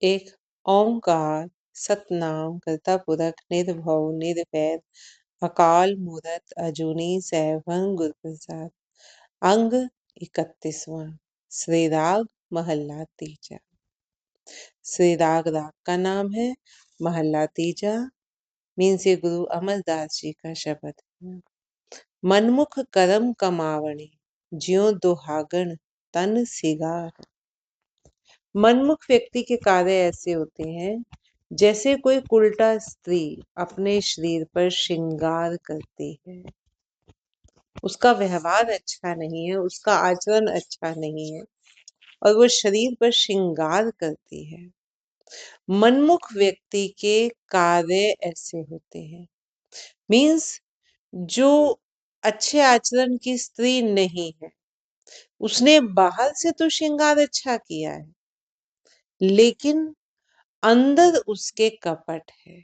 एक ओंकार सतनाम करता पुरख निर्भव निर्वैर अकाल मूरत अजूनी सैभं गुर प्रसाद। अंग 31वां। श्री राग महल्ला तीजा। श्री राग का नाम है। महल्ला तीजा मीन्स ये गुरु अमरदास जी का शब्द है। मनमुख करम कमावणी ज्यों दुहागन तन सिगार। मनमुख व्यक्ति के कार्य ऐसे होते हैं जैसे कोई उल्टा स्त्री अपने शरीर पर श्रृंगार करती है। उसका व्यवहार अच्छा नहीं है, उसका आचरण अच्छा नहीं है और वो शरीर पर श्रृंगार करती है। मनमुख व्यक्ति के कार्य ऐसे होते हैं, मीन्स जो अच्छे आचरण की स्त्री नहीं है, उसने बाहर से तो श्रृंगार अच्छा किया है लेकिन अंदर उसके कपट है,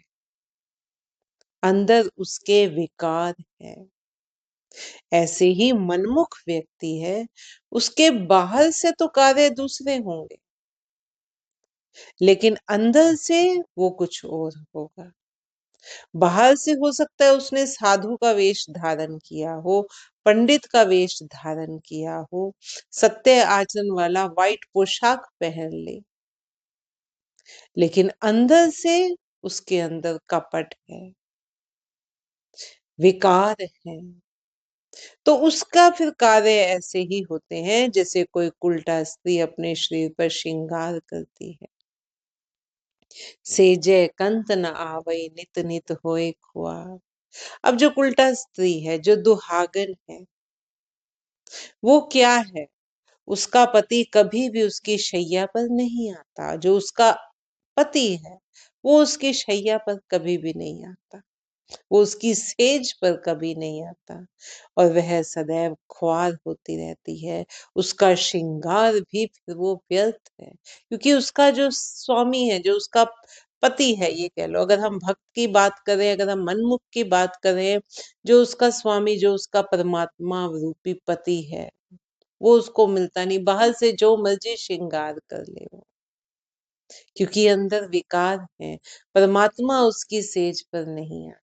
अंदर उसके विकार है। ऐसे ही मनमुख व्यक्ति है, उसके बाहर से तो कार्य दूसरे होंगे लेकिन अंदर से वो कुछ और होगा। बाहर से हो सकता है उसने साधु का वेश धारण किया हो, पंडित का वेश धारण किया हो, सत्य आचरण वाला व्हाइट पोशाक पहन ले, लेकिन अंदर से उसके अंदर कपट है, विकार है। तो उसका फिर कार्य ऐसे ही होते हैं जैसे कोई उल्टा स्त्री अपने शरीर पर श्रृंगार करती है। सेजे कंत न आवई नित नित होए खुआर। अब जो उल्टा स्त्री है, जो दुहागन है, वो क्या है? उसका पति कभी भी उसकी शैया पर नहीं आता। जो उसका पति है वो उसकी शैया पर कभी भी नहीं आता, वो उसकी सेज पर कभी नहीं आता और वह सदैव ख्वार होती रहती है। उसका श्रृंगार भी फिर वो व्यर्थ है क्योंकि उसका जो स्वामी है, जो उसका पति है, ये कह लो, अगर हम भक्त की बात करें, अगर हम मनमुख की बात करें, जो उसका स्वामी, जो उसका परमात्मा रूपी पति है, वो उसको मिलता नहीं। बाहर से जो मर्जी श्रृंगार कर ले वो, क्योंकि अंदर विकार है, परमात्मा उसकी सेज पर नहीं आता।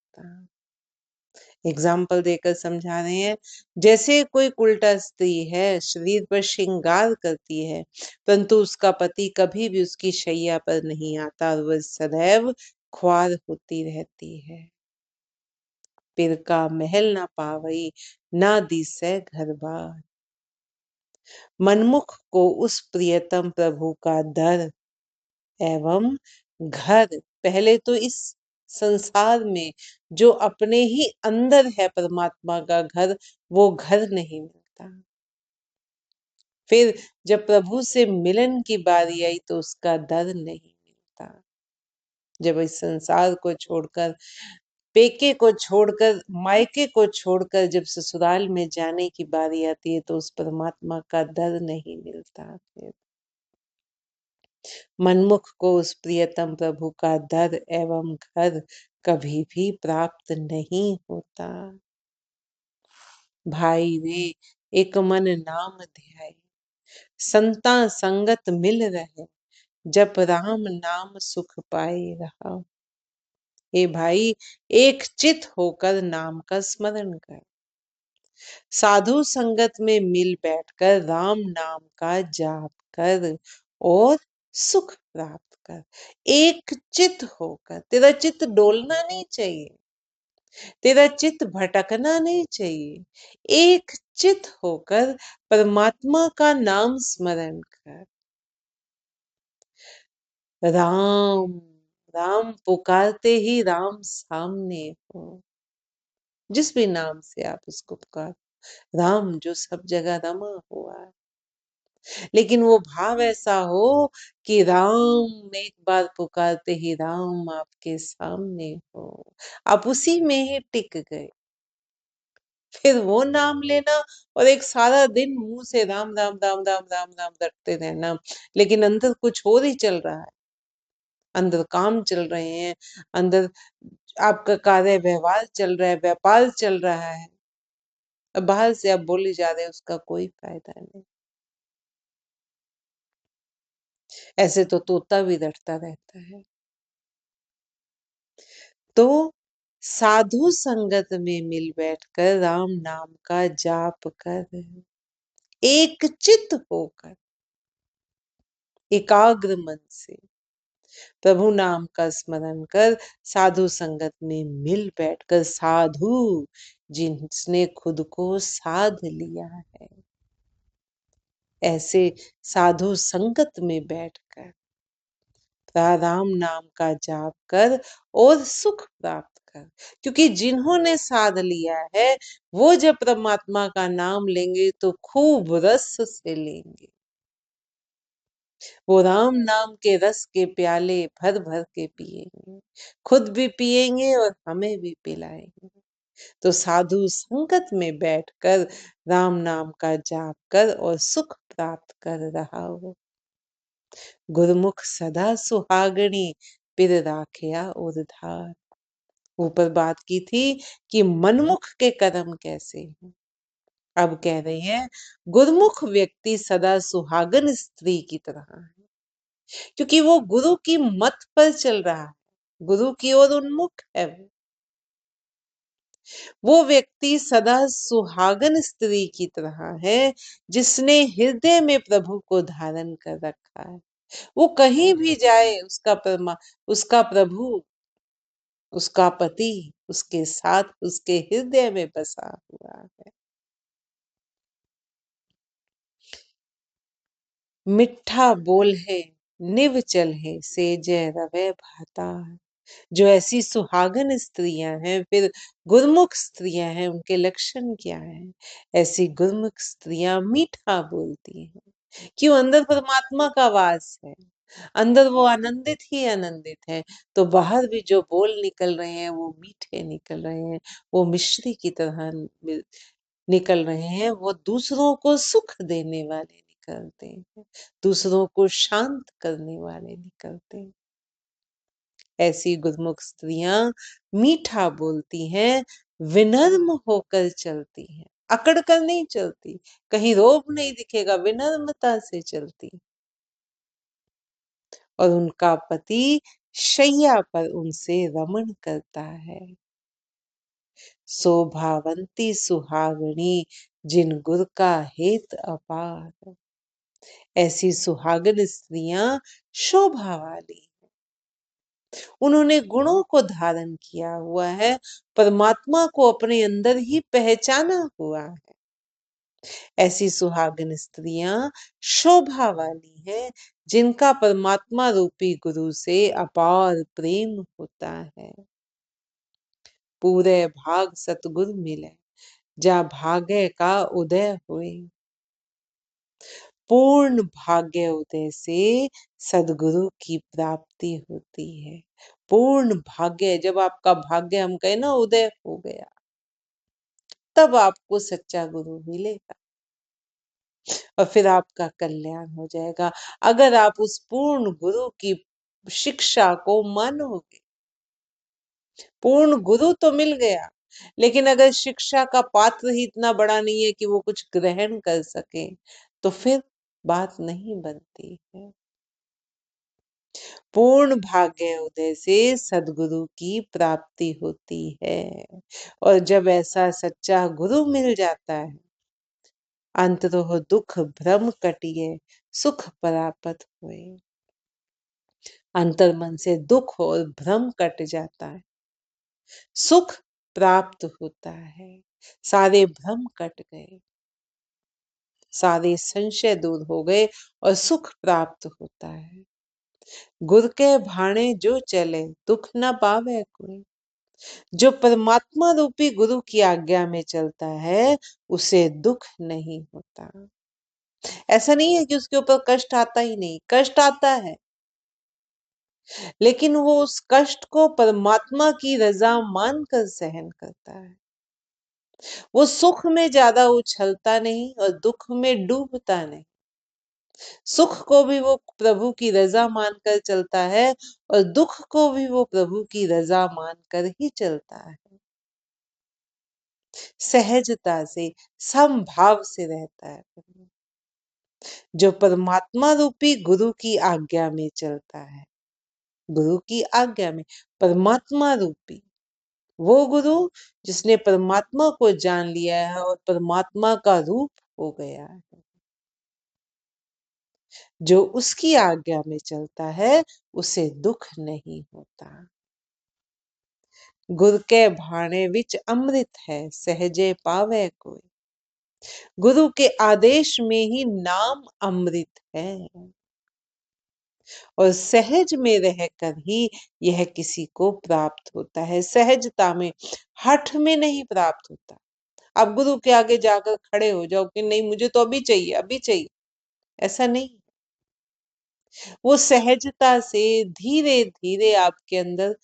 एग्जाम्पल देकर समझा रहे हैं, जैसे कोई उल्टा स्त्री है, शरीर पर श्रृंगार करती है, परंतु उसका पति कभी भी उसकी शैया पर नहीं आता और वह सदैव ख्वार होती रहती है। पिर का महल ना पावई ना दिसे घर बार। मनमुख को उस प्रियतम प्रभु का दर एवं घर, पहले तो इस संसार में जो अपने ही अंदर है परमात्मा का घर, वो घर नहीं मिलता। फिर जब प्रभु से मिलन की बारी आई तो उसका दर नहीं मिलता। जब इस संसार को छोड़कर, पेके को छोड़कर, मायके को छोड़कर जब ससुराल में जाने की बारी आती है तो उस परमात्मा का दर नहीं मिलता। फिर मनमुख को उस प्रियतम प्रभु का दर एवं घर कभी भी प्राप्त नहीं होता। भाई रे एक मन नाम ध्याय, संता संगत मिल रहे, जप राम नाम सुख पाए रहा। हे भाई, एक चित होकर नाम का स्मरण कर, साधु संगत में मिल बैठकर राम नाम का जाप कर और सुख प्राप्त कर। एक चित होकर, तेरा चित्त डोलना नहीं चाहिए, तेरा चित्त भटकना नहीं चाहिए। एक चित होकर परमात्मा का नाम स्मरण कर। राम राम पुकारते ही राम सामने हो। जिस भी नाम से आप उसको पुकार, राम जो सब जगह रमा हुआ है, लेकिन वो भाव ऐसा हो कि राम एक बार पुकारते ही राम आपके सामने हो, आप उसी में ही टिक गए। फिर वो नाम लेना और एक सारा दिन मुंह से राम राम राम राम राम राम रटते रहना, लेकिन अंदर कुछ और ही चल रहा है, अंदर काम चल रहे हैं, अंदर आपका कार्य व्यवहार चल रहा है, व्यापार चल रहा है, और बाहर से आप बोले जा रहे हैं, उसका कोई फायदा नहीं। ऐसे तो तोता भी रटता रहता है। तो साधु संगत में मिल बैठकर राम नाम का जाप कर, एक चित्त होकर, एकाग्र मन से प्रभु नाम का स्मरण कर, साधु संगत में मिल बैठकर, साधु जिसने खुद को साध लिया है, ऐसे साधु संगत में बैठकर राम नाम का जाप कर और सुख प्राप्त कर। क्योंकि जिन्होंने साध लिया है वो जब परमात्मा का नाम लेंगे तो खूब रस से लेंगे। वो राम नाम के रस के प्याले भर भर के पिएंगे, खुद भी पिएंगे और हमें भी पिलाएंगे। तो साधु संगत में बैठकर राम नाम का जाप कर और सुख प्राप्त कर रहा हो। गुरुमुख सदा सुहागणी पिर राखिया उधार। ऊपर बात की थी कि मनमुख के कर्म कैसे हैं। अब कह रही है गुरुमुख व्यक्ति सदा सुहागन स्त्री की तरह है, क्योंकि वो गुरु की मत पर चल रहा है, गुरु की ओर उन्मुख है। वो व्यक्ति सदा सुहागन स्त्री की तरह है जिसने हृदय में प्रभु को धारण कर रखा है। वो कहीं भी जाए उसका प्रभु, उसका पति उसके साथ, उसके हृदय में बसा हुआ है। मिठा बोल है निव चल है से जय रवे भाता। जो ऐसी सुहागन स्त्रियां हैं, फिर गुरमुख स्त्रियां हैं, उनके लक्षण क्या हैं? ऐसी गुरमुख स्त्रियां मीठा बोलती हैं। क्यों? अंदर परमात्मा का वास है, अंदर वो आनंदित ही आनंदित है। तो बाहर भी जो बोल निकल रहे हैं वो मीठे निकल रहे हैं, वो मिश्री की तरह निकल रहे हैं। वो दूसरों को सुख देने वाले निकलते हैं, दूसरों को शांत करने वाले निकलते हैं। ऐसी गुरमुख स्त्रियां मीठा बोलती हैं, विनम्र होकर चलती हैं, अकड़ कर नहीं चलती, कहीं रोब नहीं दिखेगा, विनम्रता से चलती। और उनका पति शैया पर उनसे रमण करता है। शोभावंती सुहागणी जिन गुर का हेत अपार। ऐसी सुहागन स्त्रियां शोभा वाली, उन्होंने गुणों को धारण किया हुआ है, परमात्मा को अपने अंदर ही पहचाना हुआ है। ऐसी सुहागन स्त्रियां शोभा वाली हैं जिनका परमात्मा रूपी गुरु से अपार प्रेम होता है। पूरे भाग सतगुरु मिले जा भाग्य का उदय हुए। पूर्ण भाग्य उदय से सदगुरु की प्राप्ति होती है। पूर्ण भाग्य, जब आपका भाग्य हम कहे ना उदय हो गया, तब आपको सच्चा गुरु मिलेगा और फिर आपका कल्याण हो जाएगा। अगर आप उस पूर्ण गुरु की शिक्षा को मानोगे। पूर्ण गुरु तो मिल गया, लेकिन अगर शिक्षा का पात्र ही इतना बड़ा नहीं है कि वो कुछ ग्रहण कर सके, तो फिर बात नहीं बनती है। पूर्ण भाग्य उदय से सदगुरु की प्राप्ति होती है। और जब ऐसा सच्चा गुरु मिल जाता है, अंततः दुख भ्रम कटिए सुख परापत हुए। अंतर मन से दुख और भ्रम कट जाता है, सुख प्राप्त होता है, सारे भ्रम कट गए, सारे संशय दूर हो गए और सुख प्राप्त होता है। गुर के भाणे जो चले दुख न पावे कोई। जो परमात्मा रूपी गुरु की आज्ञा में चलता है उसे दुख नहीं होता। ऐसा नहीं है कि उसके ऊपर कष्ट आता ही नहीं, कष्ट आता है, लेकिन वो उस कष्ट को परमात्मा की रजा मानकर सहन करता है। वो सुख में ज्यादा उछलता नहीं और दुख में डूबता नहीं। सुख को भी वो प्रभु की रजा मानकर चलता है और दुख को भी वो प्रभु की रजा मानकर ही चलता है। सहजता से, समभाव से रहता है। जो परमात्मा रूपी गुरु की आज्ञा में चलता है, गुरु की आज्ञा में, परमात्मा रूपी वो गुरु जिसने परमात्मा को जान लिया है और परमात्मा का रूप हो गया है, जो उसकी आज्ञा में चलता है उसे दुख नहीं होता। गुर के भाणे विच अमृत है, सहजे पावे कोई। गुरु के आदेश में ही नाम अमृत है और सहज में रहकर ही यह किसी को प्राप्त होता है, सहजता में, हठ में नहीं प्राप्त होता। आप गुरु के आगे जाकर खड़े हो जाओ कि नहीं मुझे तो अभी चाहिए, अभी चाहिए, ऐसा नहीं। वो सहजता से धीरे धीरे आपके अंदर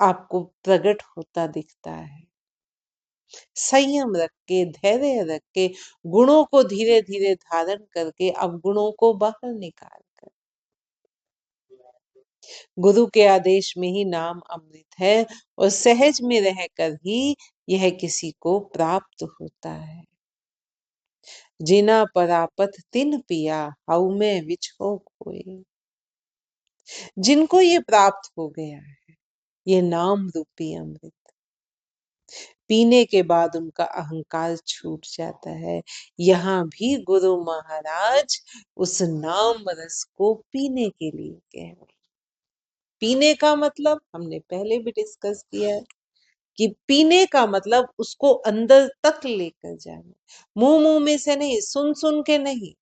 आपको प्रकट होता दिखता है। संयम रख के, धैर्य रख के, गुणों को धीरे धीरे धारण करके अवगुणों को बाहर निकाल कर, गुरु के आदेश में ही नाम अमृत है और सहज में रहकर ही यह किसी को प्राप्त होता है। जिना परापत तिन पिया, हऊ में विछो कोई। जिनको ये प्राप्त हो गया है, ये नाम रूपी अमृत, पीने के बाद उनका अहंकार छूट जाता है। यहाँ भी गुरु महाराज उस नाम रस को पीने के लिए कह रहे हैं। पीने का मतलब हमने पहले भी डिस्कस किया है कि पीने का मतलब उसको अंदर तक लेकर जाना, मुंह मुंह में से नहीं, सुन सुन के नहीं,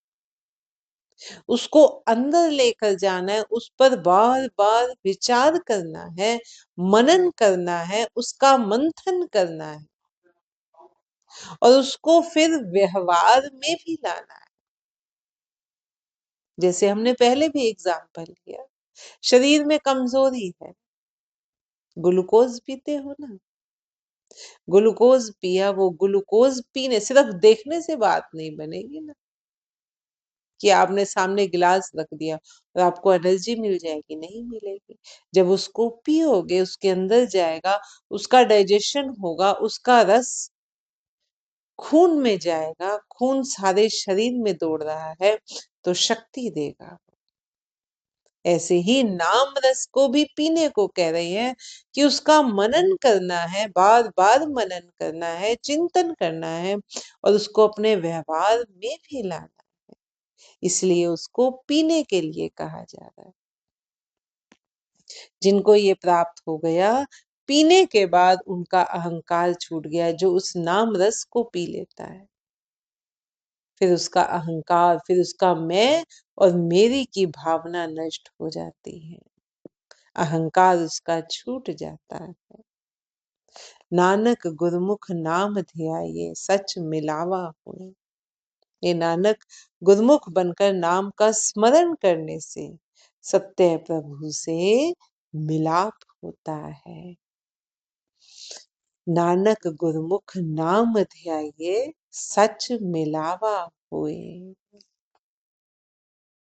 उसको अंदर लेकर जाना है, उस पर बार बार विचार करना है, मनन करना है, उसका मंथन करना है और उसको फिर व्यवहार में भी लाना है। जैसे हमने पहले भी एग्जाम्पल लिया, शरीर में कमजोरी है, ग्लूकोज पीते हो ना, ग्लूकोज पिया, वो ग्लूकोज पीने सिर्फ देखने से बात नहीं बनेगी ना कि आपने सामने गिलास रख दिया और आपको एनर्जी मिल जाएगी, नहीं मिलेगी। जब उसको पियोगे, उसके अंदर जाएगा, उसका डाइजेशन होगा, उसका रस खून में जाएगा, खून सारे शरीर में दौड़ रहा है तो शक्ति देगा। ऐसे ही नाम रस को भी पीने को कह रही है कि उसका मनन करना है, बार बार मनन करना है, चिंतन करना है और उसको अपने व्यवहार में भी लाना है। इसलिए उसको पीने के लिए कहा जा रहा है। जिनको ये प्राप्त हो गया, पीने के बाद उनका अहंकार छूट गया, जो उस नाम रस को पी लेता है, फिर उसका अहंकार, फिर उसका मैं और मेरी की भावना नष्ट हो जाती है, अहंकार उसका छूट जाता है। नानक गुरमुख नाम ध्याये, सच मिलावा हुए। ये नानक गुरमुख बनकर नाम का स्मरण करने से सत्य प्रभु से मिलाप होता है। नानक गुरमुख नाम ध्याये, सच मिलावा हुए।